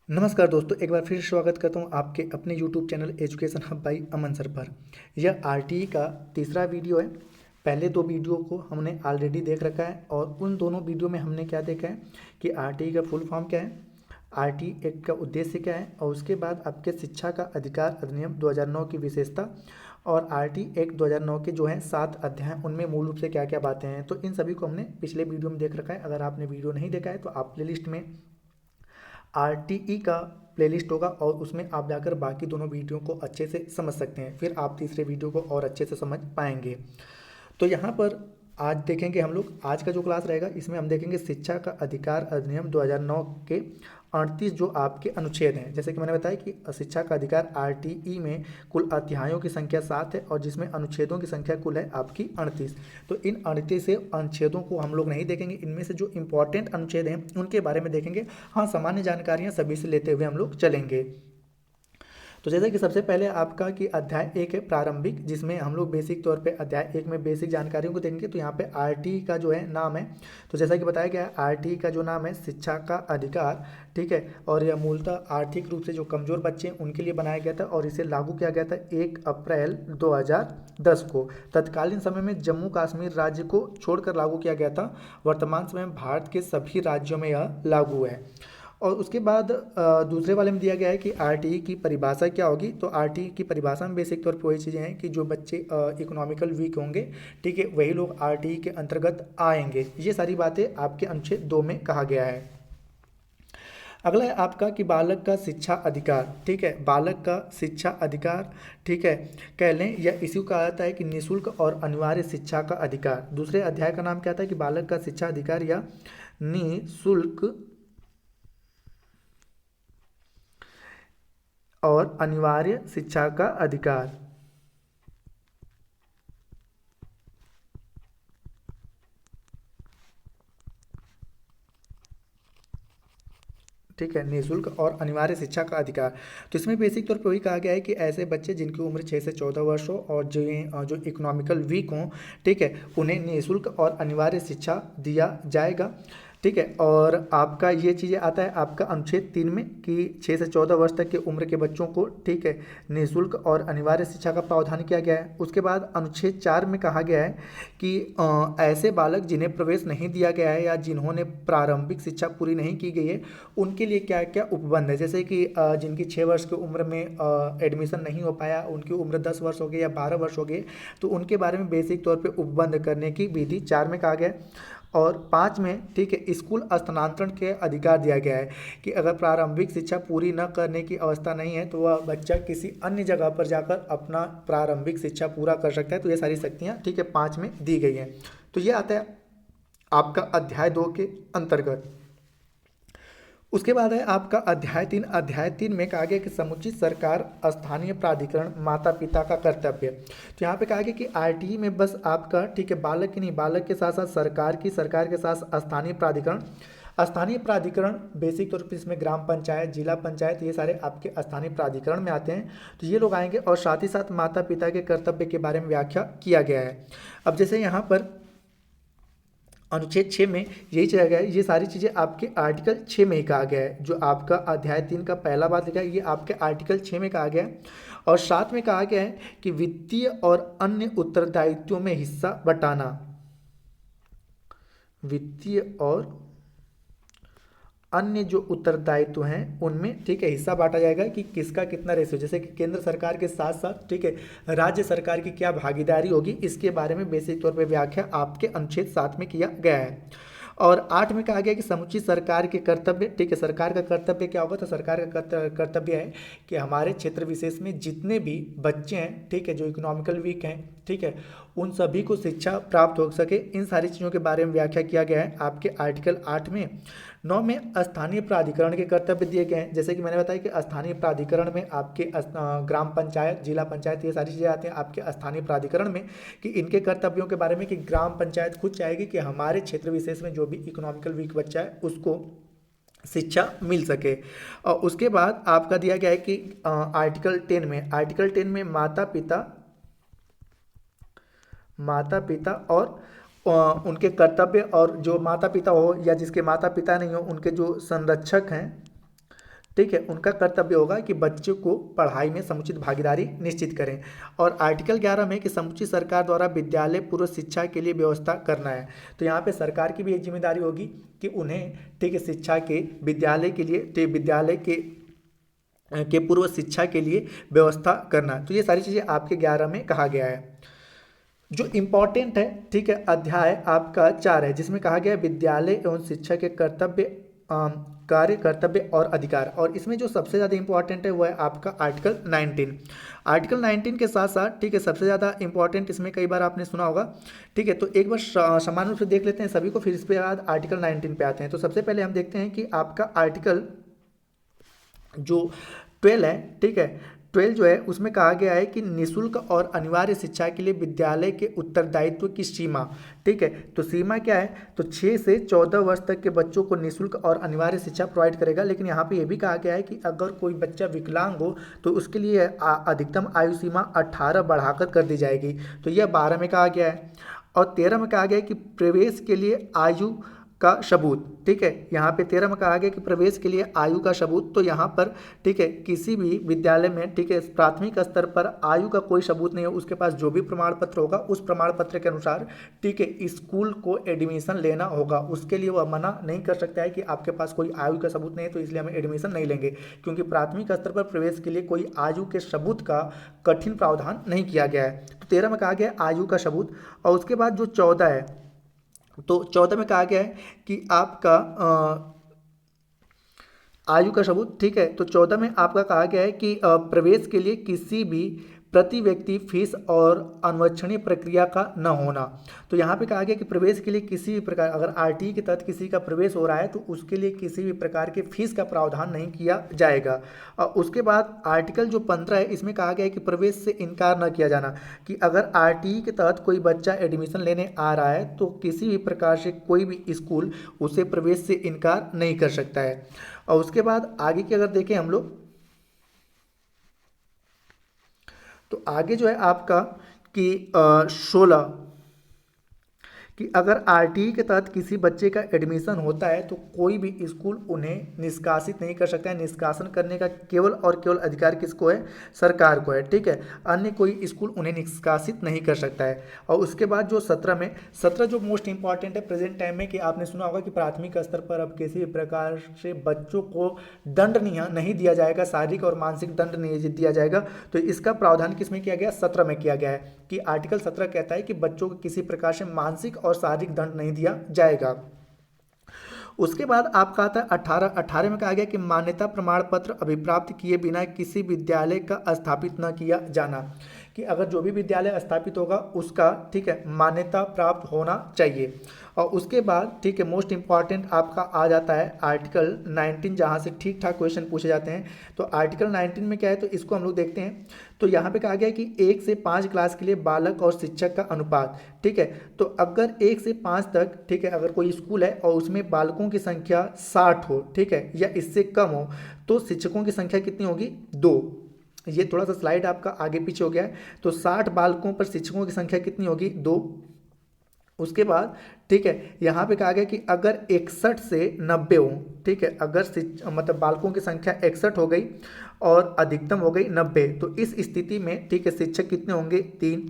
नमस्कार दोस्तों, एक बार फिर स्वागत करता हूँ आपके अपने YouTube channel education hub by Aman sir पर। यह आरटीई का तीसरा वीडियो है। पहले दो वीडियो को हमने ऑलरेडी देख रखा है और उन दोनों वीडियो में हमने क्या देखा है कि आरटीई का फुल फॉर्म क्या है, आरटीई एक्ट का उद्देश्य क्या है और उसके बाद आपके शिक्षा का अधिकार अधिनियम 2009 की विशेषता और आरटीई एक्ट 2009 के जो है 7 अध्याय, उनमें मूल रूप से क्या क्या बातें हैं, तो इन सभी को हमने पिछले वीडियो में देख रखा है। अगर आपने वीडियो नहीं देखा है तो आप प्लेलिस्ट में आरटीई का प्लेलिस्ट होगा और उसमें आप जाकर बाकी दोनों वीडियो को अच्छे से समझ सकते हैं, फिर आप तीसरे वीडियो को और अच्छे से समझ पाएंगे। तो यहाँ पर आज देखेंगे हम लोग, आज का जो क्लास रहेगा इसमें हम देखेंगे शिक्षा का अधिकार अधिनियम 2009 के 38 जो आपके अनुच्छेद हैं। जैसे कि मैंने बताया कि शिक्षा का अधिकार आरटीई में कुल अध्यायों की संख्या 7 है और जिसमें अनुच्छेदों की संख्या कुल है आपकी 38। तो इन 38 से अनुच्छेदों को हम लोग नहीं देखेंगे, इनमें से जो इंपॉर्टेंट अनुच्छेद हैं उनके बारे में देखेंगे। हाँ, सामान्य जानकारियाँ सभी से लेते हुए हम लोग चलेंगे। तो जैसे कि सबसे पहले आपका कि अध्याय 1 है प्रारंभिक, जिसमें हम लोग बेसिक तौर पे अध्याय 1 में बेसिक जानकारियों को देंगे। तो यहाँ पे आरटी का जो है नाम है, तो जैसा कि बताया गया है आरटी का जो नाम है शिक्षा का अधिकार, ठीक है। और यह मूलतः आर्थिक रूप से जो कमजोर बच्चे हैं उनके लिए बनाया गया था और इसे लागू किया गया था 1 अप्रैल 2010 को। तत्कालीन समय में जम्मू कश्मीर राज्य को छोड़कर लागू किया गया था। वर्तमान समय में भारत के सभी राज्यों में यह लागू है। और उसके बाद दूसरे वाले में दिया गया है कि आरटीई की परिभाषा क्या होगी। तो आरटीई की परिभाषा में बेसिक तौर पर वही चीज़ें हैं कि जो बच्चे इकोनॉमिकल वीक होंगे, ठीक है, वही लोग आरटीई के अंतर्गत आएंगे। ये सारी बातें आपके अनुच्छेद 2 में कहा गया है। अगला है आपका कि बालक का शिक्षा अधिकार, ठीक है, बालक का शिक्षा अधिकार, ठीक है, कह लें या इसी को कहा जाता है कि निःशुल्क और अनिवार्य शिक्षा का अधिकार। दूसरे अध्याय का नाम क्या था कि बालक का शिक्षा अधिकार या निःशुल्क और अनिवार्य शिक्षा का अधिकार, ठीक है, निःशुल्क और अनिवार्य शिक्षा का अधिकार। तो इसमें बेसिक तौर पे वही कहा गया है कि ऐसे बच्चे जिनकी उम्र 6 से 14 वर्ष हो और जो इकोनॉमिकल वीक हों, ठीक है, उन्हें निःशुल्क और अनिवार्य शिक्षा दिया जाएगा, ठीक है। और आपका ये चीज़ें आता है आपका अनुच्छेद 3 में कि 6 से 14 वर्ष तक की उम्र के बच्चों को, ठीक है, निःशुल्क और अनिवार्य शिक्षा का प्रावधान किया गया है। उसके बाद अनुच्छेद 4 में कहा गया है कि ऐसे बालक जिन्हें प्रवेश नहीं दिया गया है या जिन्होंने प्रारंभिक शिक्षा पूरी नहीं की गई है उनके लिए क्या क्या उपबंध है। जैसे कि जिनकी 6 वर्ष की उम्र में एडमिशन नहीं हो पाया, उनकी उम्र 10 वर्ष हो गई या 12 वर्ष हो गई, तो उनके बारे में बेसिक तौर पे उपबंध करने की विधि 4 में कहा गया है। और 5 में, ठीक है, स्कूल स्थानांतरण के अधिकार दिया गया है कि अगर प्रारंभिक शिक्षा पूरी न करने की अवस्था नहीं है तो वह बच्चा किसी अन्य जगह पर जाकर अपना प्रारंभिक शिक्षा पूरा कर सकता है। तो ये सारी शक्तियाँ, ठीक है, 5 में दी गई हैं। तो ये आता है आपका अध्याय 2 के अंतर्गत। उसके बाद है आपका अध्याय 3। अध्याय 3 में कहा गया कि समुचित सरकार स्थानीय प्राधिकरण माता पिता का कर्तव्य। तो यहाँ पे कहा गया कि आरटीई में बस आपका, ठीक है, बालक की नहीं, बालक के साथ साथ सरकार के साथ स्थानीय प्राधिकरण, स्थानीय प्राधिकरण बेसिक तौर पर इसमें ग्राम पंचायत, जिला पंचायत, ये सारे आपके स्थानीय प्राधिकरण में आते हैं। तो ये लोग आएंगे और साथ ही साथ माता पिता के कर्तव्य के बारे में व्याख्या किया गया है। अब जैसे यहाँ पर अनुच्छेद 6 में यही चला गया है, ये सारी चीज़ें आपके आर्टिकल 6 में ही कहा गया है। जो आपका अध्याय 3 का पहला बात लिखा है ये आपके आर्टिकल 6 में कहा गया है। और साथ में कहा गया है कि वित्तीय और अन्य उत्तरदायित्वों में हिस्सा बटाना, वित्तीय और अन्य जो उत्तरदायित्व हैं उनमें, ठीक है, हिस्सा बांटा जाएगा कि किसका कितना रेशियो। जैसे कि केंद्र सरकार के साथ साथ, ठीक है, राज्य सरकार की क्या भागीदारी होगी, इसके बारे में बेसिक तौर पे व्याख्या आपके अनुच्छेद 7 में किया गया है। और 8 में कहा गया कि समुचित सरकार के कर्तव्य, ठीक है, सरकार का कर्तव्य क्या होगा। तो सरकार का कर्तव्य है कि हमारे क्षेत्र विशेष में जितने भी बच्चे हैं, ठीक है, जो इकोनॉमिकल वीक हैं, ठीक है, उन सभी को शिक्षा प्राप्त हो सके। इन सारी चीज़ों के बारे में व्याख्या किया गया है आपके आर्टिकल 8 में। 9 में स्थानीय प्राधिकरण के कर्तव्य दिए गए हैं। जैसे कि मैंने बताया कि स्थानीय प्राधिकरण में आपके ग्राम पंचायत, जिला पंचायत, ये सारी चीज़ें आती हैं आपके स्थानीय प्राधिकरण में कि इनके कर्तव्यों के बारे में कि ग्राम पंचायत खुद चाहेगी कि हमारे क्षेत्र विशेष में जो भी इकोनॉमिकल वीक बच्चा है उसको शिक्षा मिल सके। और उसके बाद आपका दिया गया है कि आर्टिकल 10 में माता पिता और उनके कर्तव्य, और जो माता पिता हो या जिसके माता पिता नहीं हो उनके जो संरक्षक हैं, ठीक है, उनका कर्तव्य होगा कि बच्चों को पढ़ाई में समुचित भागीदारी निश्चित करें। और आर्टिकल 11 में कि समुचित सरकार द्वारा विद्यालय पूर्व शिक्षा के लिए व्यवस्था करना है। तो यहाँ पे सरकार की भी एक जिम्मेदारी होगी कि उन्हें, ठीक है, शिक्षा के विद्यालय के लिए, तो विद्यालय के पूर्व शिक्षा के लिए व्यवस्था करना। तो ये सारी चीज़ें आपके 11 में कहा गया है। जो इम्पोर्टेंट है, ठीक है, अध्याय आपका 4 है, जिसमें कहा गया है विद्यालय एवं शिक्षा के कर्तव्य, कार्य, कर्तव्य और अधिकार। और इसमें जो सबसे ज़्यादा इंपॉर्टेंट है वो है आपका आर्टिकल 19। आर्टिकल 19 के साथ साथ, ठीक है, सबसे ज़्यादा इंपॉर्टेंट इसमें कई बार आपने सुना होगा, ठीक है, तो एक बार समान रूप से देख लेते हैं सभी को, फिर इस पे बाद आर्टिकल 19 पे आते हैं। तो सबसे पहले हम देखते हैं कि आपका आर्टिकल जो 12 है, ठीक है, 12 जो है उसमें कहा गया है कि निःशुल्क और अनिवार्य शिक्षा के लिए विद्यालय के उत्तरदायित्व की सीमा, ठीक है, तो सीमा क्या है, तो 6 से 14 वर्ष तक के बच्चों को निःशुल्क और अनिवार्य शिक्षा प्रोवाइड करेगा। लेकिन यहाँ पे ये भी कहा गया है कि अगर कोई बच्चा विकलांग हो तो उसके लिए अधिकतम आयु सीमा 18 बढ़ाकर कर दी जाएगी। तो यह 12 में कहा गया है। और 13 में कहा गया है कि प्रवेश के लिए आयु का सबूत, ठीक है, यहाँ पे 13 में कहा गया कि प्रवेश के लिए आयु का सबूत। तो यहाँ पर, ठीक है, किसी भी विद्यालय में, ठीक है, प्राथमिक स्तर पर आयु का कोई सबूत नहीं है, उसके पास जो भी प्रमाण पत्र होगा उस प्रमाण पत्र के अनुसार, ठीक है, स्कूल को एडमिशन लेना होगा। उसके लिए वह मना नहीं कर सकता है कि आपके पास कोई आयु का सबूत नहीं है तो इसलिए हम एडमिशन नहीं लेंगे, क्योंकि प्राथमिक स्तर पर प्रवेश के लिए कोई आयु के सबूत का कठिन प्रावधान नहीं किया गया है। तो 13 में कहा गया है आयु का सबूत। और उसके बाद जो 14 है, तो 14 में कहा गया है कि आपका आयु का सबूत, ठीक है, तो 14 में आपका कहा गया है कि प्रवेश के लिए किसी भी प्रति व्यक्ति फीस और अन्वेषणीय प्रक्रिया का न होना। तो यहाँ पे कहा गया कि प्रवेश के लिए किसी भी प्रकार, अगर आरटीई के तहत किसी का प्रवेश हो रहा है तो उसके लिए किसी भी प्रकार के फीस का प्रावधान नहीं किया जाएगा। और उसके बाद आर्टिकल जो 15 है, इसमें कहा गया है कि प्रवेश से इनकार न किया जाना, कि अगर आरटीई के तहत कोई बच्चा एडमिशन लेने आ रहा है तो किसी भी प्रकार से कोई भी स्कूल उसे प्रवेश से इनकार नहीं कर सकता है। और उसके बाद आगे की अगर देखें हम लोग, तो आगे जो है आपका कि 16, कि अगर आरटीई के तहत किसी बच्चे का एडमिशन होता है तो कोई भी स्कूल उन्हें निष्कासित नहीं कर सकता है। निष्कासन करने का केवल और केवल अधिकार किसको है, सरकार को है, ठीक है, अन्य कोई स्कूल उन्हें निष्कासित नहीं कर सकता है। और उसके बाद जो 17 जो मोस्ट इंपॉर्टेंट है प्रेजेंट टाइम में, कि आपने सुना होगा कि प्राथमिक स्तर पर अब किसी भी प्रकार से बच्चों को दंड नहीं दिया जाएगा, शारीरिक और मानसिक दंड नहीं दिया जाएगा। तो इसका प्रावधान किसमें किया गया, 17 में किया गया है, कि आर्टिकल 17 कहता है कि बच्चों को किसी प्रकार से मानसिक और शारीरिक दंड नहीं दिया जाएगा। उसके बाद आपका आता है 18 में कहा गया कि मान्यता प्रमाण पत्र अभिप्राप्त किए बिना किसी विद्यालय का स्थापित न किया जाना, कि अगर जो भी विद्यालय स्थापित होगा उसका, ठीक है, मान्यता प्राप्त होना चाहिए। और उसके बाद, ठीक है, मोस्ट इंपॉर्टेंट आपका आ जाता है आर्टिकल 19, जहाँ से ठीक ठाक क्वेश्चन पूछे जाते हैं। तो आर्टिकल 19 में क्या है, तो इसको हम लोग देखते हैं। तो यहाँ पे कहा गया है कि 1 से 5 क्लास के लिए बालक और शिक्षक का अनुपात, ठीक है, तो अगर 1 से 5 तक, ठीक है, अगर कोई स्कूल है और उसमें बालकों की संख्या 60 हो, ठीक है, या इससे कम हो, तो शिक्षकों की संख्या कितनी होगी, 2। ये थोड़ा सा स्लाइड आपका आगे पीछे हो गया है। तो 60 बालकों पर शिक्षकों की संख्या कितनी होगी, 2। उसके बाद, ठीक है, यहाँ पे कहा गया कि अगर 61 से 90 हो, ठीक है, अगर मतलब बालकों की संख्या 61 हो गई और अधिकतम हो गई 90, तो इस स्थिति में, ठीक है, शिक्षक कितने होंगे, 3।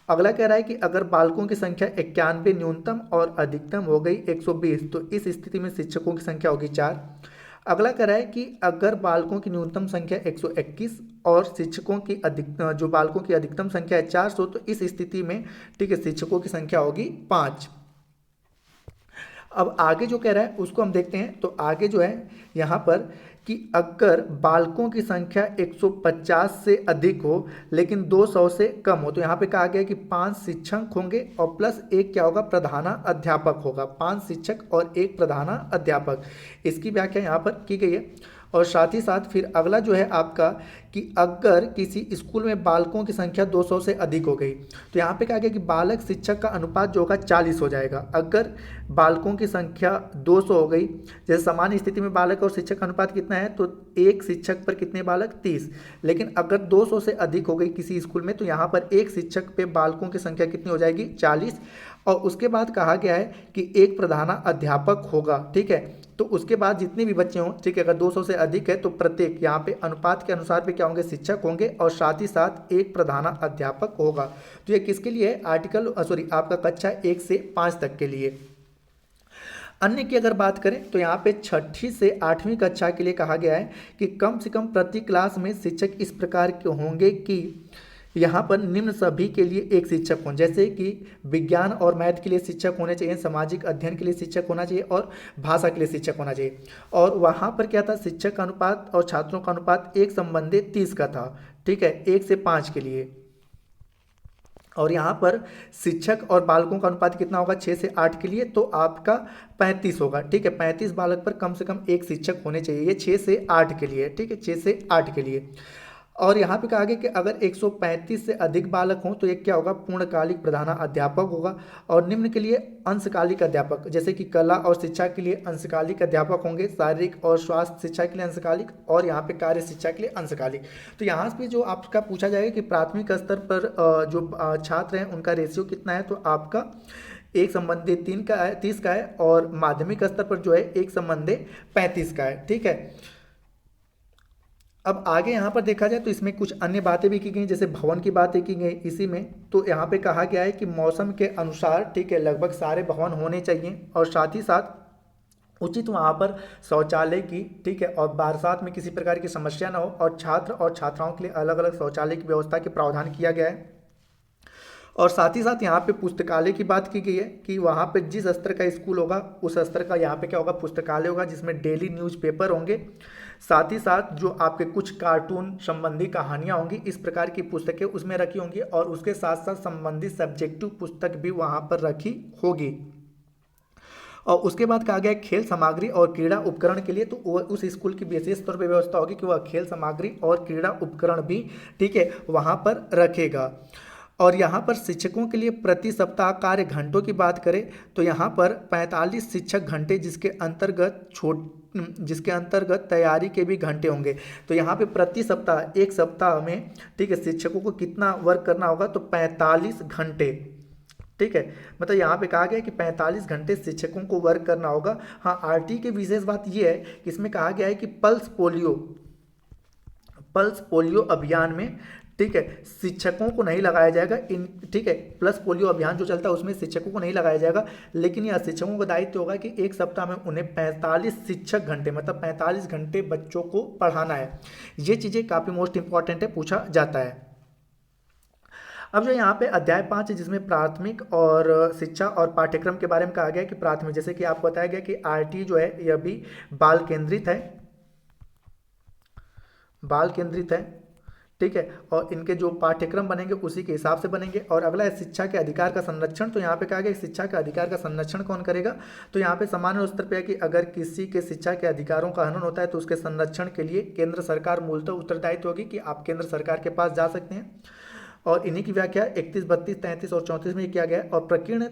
अगला कह रहा है कि अगर बालकों की संख्या 91 न्यूनतम और अधिकतम हो गई 120, तो इस स्थिति में शिक्षकों की संख्या होगी 4। अगला कह रहा है कि अगर बालकों की न्यूनतम संख्या 121 और शिक्षकों की जो बालकों की अधिकतम संख्या है 400, तो इस स्थिति में, ठीक है, शिक्षकों की संख्या होगी 5। अब आगे जो कह रहा है उसको हम देखते हैं। तो आगे जो है यहाँ पर कि अगर बालकों की संख्या 150 से अधिक हो लेकिन 200 से कम हो, तो यहाँ पे कहा गया कि 5 शिक्षक होंगे और प्लस 1 क्या होगा, प्रधाना अध्यापक होगा। 5 शिक्षक और 1 प्रधाना अध्यापक, इसकी व्याख्या यहाँ पर की गई है। और साथ ही साथ फिर अगला जो है आपका कि अगर किसी स्कूल में बालकों की संख्या 200 से अधिक हो गई, तो यहाँ पे कहा गया कि बालक शिक्षक का अनुपात जो होगा 40 हो जाएगा। अगर बालकों की संख्या 200 हो गई, जैसे सामान्य स्थिति में बालक और शिक्षक का अनुपात कितना है, तो 1 शिक्षक पर कितने बालक, 30। लेकिन अगर 200 से अधिक हो गई किसी स्कूल में, तो यहाँ पर 1 शिक्षक पे बालकों की संख्या कितनी हो जाएगी, 40। और उसके बाद कहा गया है कि 1 प्रधाना अध्यापक होगा, ठीक है। तो उसके बाद जितने भी बच्चे हों, ठीक है, अगर 200 से अधिक है तो प्रत्येक यहाँ पे अनुपात के अनुसार पे क्या होंगे, शिक्षक होंगे और साथ ही साथ एक प्रधानाध्यापक होगा। तो ये किसके लिए है, आपका कक्षा 1 से 5 तक के लिए। अन्य की अगर बात करें तो यहाँ पे 6ठी से 8वीं कक्षा के लिए कहा गया है कि कम से कम प्रति क्लास में शिक्षक इस प्रकार के होंगे कि यहाँ पर निम्न सभी के लिए एक शिक्षक हों, जैसे कि विज्ञान और मैथ के लिए शिक्षक होने चाहिए, सामाजिक अध्ययन के लिए शिक्षक होना चाहिए और भाषा के लिए शिक्षक होना चाहिए। और वहाँ पर क्या था, शिक्षक का अनुपात और छात्रों का अनुपात 1:30 का था, ठीक है, 1 से 5 के लिए। और यहाँ पर शिक्षक और बालकों का अनुपात कितना होगा, 6 से 8 के लिए, तो आपका 35 होगा, ठीक है, 35 बालक पर कम से कम एक शिक्षक होने चाहिए, ये 6 से 8 के लिए, ठीक है, 6 से 8 के लिए। और यहाँ पे कहा गया कि अगर 135 से अधिक बालक हों तो ये क्या होगा, पूर्णकालिक प्रधानाध्यापक होगा। और निम्न के लिए अंशकालिक अध्यापक, जैसे कि कला और शिक्षा के लिए अंशकालिक अध्यापक होंगे, शारीरिक और स्वास्थ्य शिक्षा के लिए अंशकालिक, और यहाँ पे कार्य शिक्षा के लिए अंशकालिक। तो यहाँ पे जो आपका पूछा जाएगा कि प्राथमिक स्तर पर जो छात्र हैं उनका रेशियो कितना है, तो आपका 1:3 का है, 30 का है, और माध्यमिक स्तर पर जो है 1:35 का है, ठीक है। अब आगे यहाँ पर देखा जाए तो इसमें कुछ अन्य बातें भी की गई, जैसे भवन की बातें की गई इसी में। तो यहाँ पे कहा गया है कि मौसम के अनुसार, ठीक है, लगभग सारे भवन होने चाहिए, और साथ ही साथ उचित वहाँ पर शौचालय की, ठीक है, और बरसात में किसी प्रकार की समस्या ना हो, और छात्र और छात्राओं के लिए अलग अलग शौचालय की व्यवस्था के प्रावधान किया गया है। और साथ ही साथ यहाँ पे पुस्तकालय की बात की गई है कि वहाँ पे जिस स्तर का स्कूल होगा उस स्तर का यहाँ पे क्या होगा, पुस्तकालय होगा, जिसमें डेली न्यूज़पेपर होंगे, साथ ही साथ जो आपके कुछ कार्टून संबंधी कहानियाँ होंगी, इस प्रकार की पुस्तकें उसमें रखी होंगी, और उसके साथ साथ संबंधित सब्जेक्टिव पुस्तक भी वहाँ पर रखी होगी। और उसके बाद कहा गया खेल सामग्री और क्रीड़ा उपकरण के लिए, तो उस स्कूल की विशेष तौर पर व्यवस्था होगी कि वह खेल सामग्री और क्रीड़ा उपकरण भी, ठीक है, वहाँ पर रखेगा। और यहाँ पर शिक्षकों के लिए प्रति सप्ताह कार्य घंटों की बात करें तो यहाँ पर 45 शिक्षक घंटे, जिसके अंतर्गत तैयारी के भी घंटे होंगे। तो यहाँ पे प्रति सप्ताह, एक सप्ताह में, ठीक है, शिक्षकों को कितना वर्क करना होगा, तो 45 घंटे, ठीक है, मतलब यहाँ पे कहा गया है कि 45 घंटे शिक्षकों को वर्क करना होगा। हाँ, आरटी की विशेष बात यह है कि इसमें कहा गया है कि पल्स पोलियो अभियान में, ठीक है, शिक्षकों को नहीं लगाया जाएगा, ठीक है, प्लस पोलियो अभियान जो चलता है उसमें शिक्षकों को नहीं लगाया जाएगा, लेकिन यह शिक्षकों का दायित्व होगा कि एक सप्ताह में उन्हें 45 शिक्षक घंटे, मतलब 45 घंटे बच्चों को पढ़ाना है। ये चीज़ें काफ़ी मोस्ट इंपॉर्टेंट है, पूछा जाता है। अब जो यहाँ पे अध्याय 5 है, जिसमें प्राथमिक और शिक्षा और पाठ्यक्रम के बारे में कहा गया है कि प्राथमिक, जैसे कि आपको बताया गया कि आरटी जो है यह भी बाल केंद्रित है, ठीक है, और इनके जो पाठ्यक्रम बनेंगे उसी के हिसाब से बनेंगे। और अगला है शिक्षा के अधिकार का संरक्षण। तो यहाँ पे कहा गया शिक्षा के अधिकार का संरक्षण कौन करेगा, तो यहाँ पे सामान्य स्तर पे है कि अगर किसी के शिक्षा के अधिकारों का हनन होता है तो उसके संरक्षण के लिए केंद्र सरकार मूलतः उत्तरदायित्व होगी कि आप केंद्र सरकार के पास जा सकते हैं। और इन्हीं की व्याख्या 31, 32, 33 और 34 में किया गया है। और प्रकीर्ण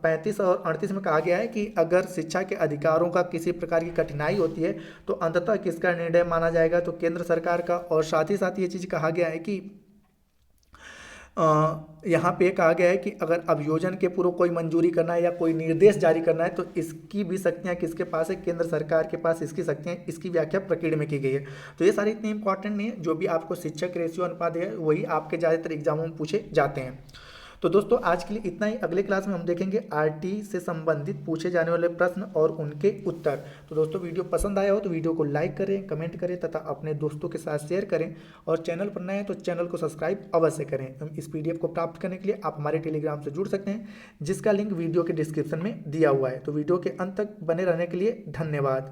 35 और 38 में कहा गया है कि अगर शिक्षा के अधिकारों का किसी प्रकार की कठिनाई होती है तो अंततः किसका निर्णय माना जाएगा, तो केंद्र सरकार का। और साथ ही साथ ये चीज़ कहा गया है कि यहाँ पे कहा गया है कि अगर अभियोजन के पूर्व कोई मंजूरी करना है या कोई निर्देश जारी करना है तो इसकी भी शक्तियाँ किसके पास है, केंद्र सरकार के पास इसकी शक्तियाँ, इसकी व्याख्या प्रकीर्ण में की गई है। तो ये सारी इतनी इंपॉर्टेंट नहीं है, जो भी आपको शिक्षक रेशियो अनुपात है वही आपके ज़्यादातर एग्जामों में पूछे जाते हैं। तो दोस्तों आज के लिए इतना ही। अगले क्लास में हम देखेंगे आरटी से संबंधित पूछे जाने वाले प्रश्न और उनके उत्तर। तो दोस्तों वीडियो पसंद आया हो तो वीडियो को लाइक करें, कमेंट करें तथा अपने दोस्तों के साथ शेयर करें, और चैनल पर नए हैं तो चैनल को सब्सक्राइब अवश्य करें। इस पीडीएफ को प्राप्त करने के लिए आप हमारे टेलीग्राम से जुड़ सकते हैं, जिसका लिंक वीडियो के डिस्क्रिप्शन में दिया हुआ है। तो वीडियो के अंत तक बने रहने के लिए धन्यवाद।